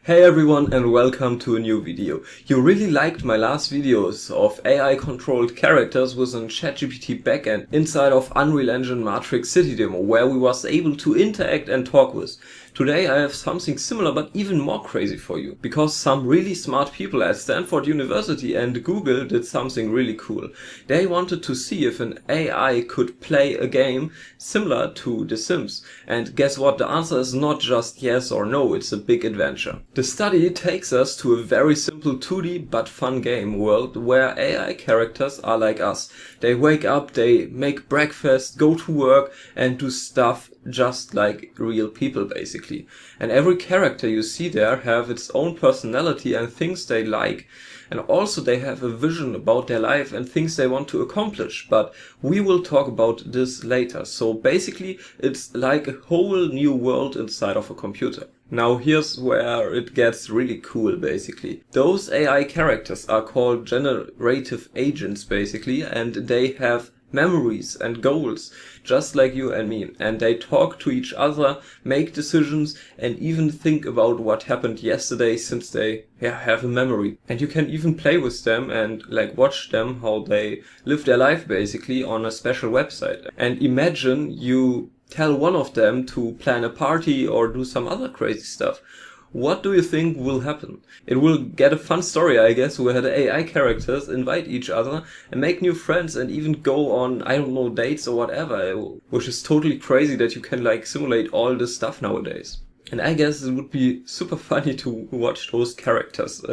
Hey everyone and welcome to a new video. You really liked my last videos of AI controlled characters with a ChatGPT backend inside of Unreal Engine Matrix City demo where we was able to interact and talk with. Today I have something similar but even more crazy for you, because some really smart people at Stanford University and Google did something really cool. They wanted to see if an AI could play a game similar to The Sims. And guess what? The answer is not just yes or no, it's a big adventure. The study takes us to a very simple 2D but fun game world where AI characters are like us. They wake up, they make breakfast, go to work and do stuff just like real people basically. And every character you see there have its own personality and things they like. And also they have a vision about their life and things they want to accomplish, but we will talk about this later. So basically it's like a whole new world inside of a computer. Now here's where it gets really cool basically. Those AI characters are called generative agents basically, and they have memories and goals just like you and me, and they talk to each other, make decisions and even think about what happened yesterday since they have a memory. And you can even play with them and watch them how they live their life basically on a special website. And imagine you tell one of them to plan a party or do some other crazy stuff. What do you think will happen? It will get a fun story, I guess, where the AI characters invite each other and make new friends and even go on, I don't know, dates or whatever, which is totally crazy that you can simulate all this stuff nowadays. And I guess it would be super funny to watch those characters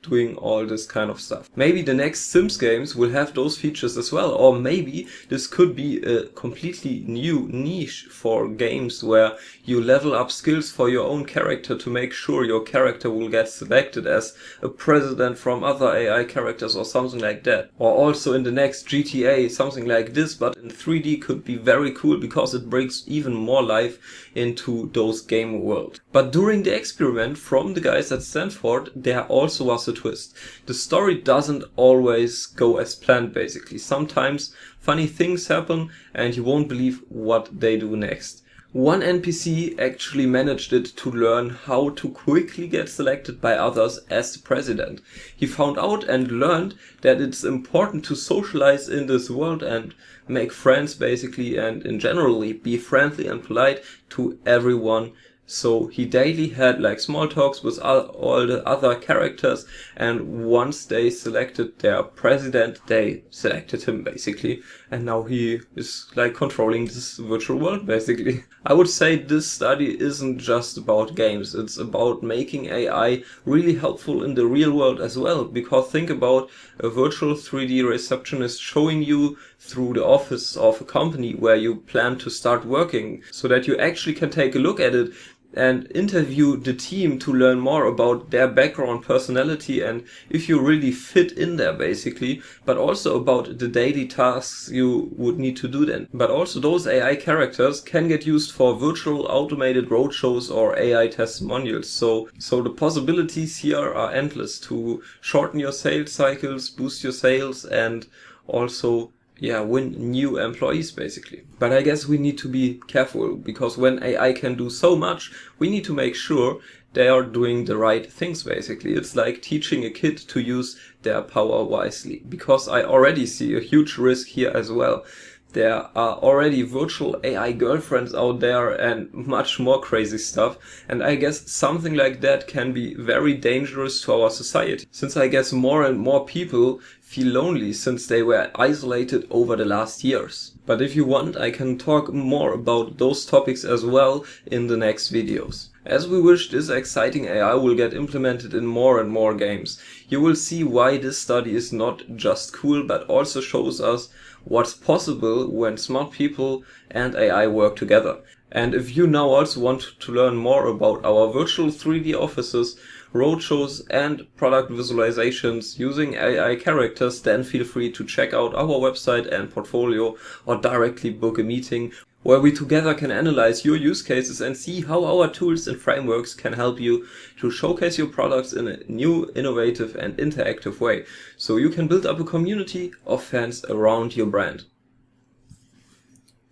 doing all this kind of stuff. Maybe the next Sims games will have those features as well, or maybe this could be a completely new niche for games where you level up skills for your own character to make sure your character will get selected as a president from other AI characters or something like that. Or also in the next GTA, something like this but in 3D could be very cool because it brings even more life into those game world. But during the experiment from the guys at Stanford, there also was a twist. The story doesn't always go as planned basically. Sometimes funny things happen and you won't believe what they do next. One NPC actually managed it to learn how to quickly get selected by others as the president. He found out and learned that it's important to socialize in this world and make friends basically, and in generally be friendly and polite to everyone. So he daily had small talks with all the other characters, and once they selected their president, they selected him basically, and now he is controlling this virtual world basically. I would say this study isn't just about games, it's about making AI really helpful in the real world as well, because think about a virtual 3D receptionist showing you through the office of a company where you plan to start working, so that you actually can take a look at it and interview the team to learn more about their background, personality and if you really fit in there basically, but also about the daily tasks you would need to do then. But also those AI characters can get used for virtual automated roadshows or AI testimonials. So the possibilities here are endless to shorten your sales cycles, boost your sales and also win new employees basically. But I guess we need to be careful, because when AI can do so much, we need to make sure they are doing the right things basically. It's like teaching a kid to use their power wisely, because I already see a huge risk here as well. There are already virtual AI girlfriends out there and much more crazy stuff. And I guess something like that can be very dangerous to our society, since I guess more and more people feel lonely since they were isolated over the last years. But if you want, I can talk more about those topics as well in the next videos. As we wish this exciting AI will get implemented in more and more games. You will see why this study is not just cool but also shows us what's possible when smart people and AI work together. And if you now also want to learn more about our virtual 3D offices, roadshows and product visualizations using AI characters, then feel free to check out our website and portfolio or directly book a meeting where we together can analyze your use cases and see how our tools and frameworks can help you to showcase your products in a new, innovative and interactive way, so you can build up a community of fans around your brand.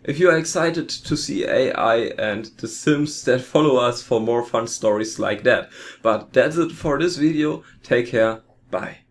If you are excited to see AI and the Sims, that follow us for more fun stories like that. But that's it for this video. Take care. Bye.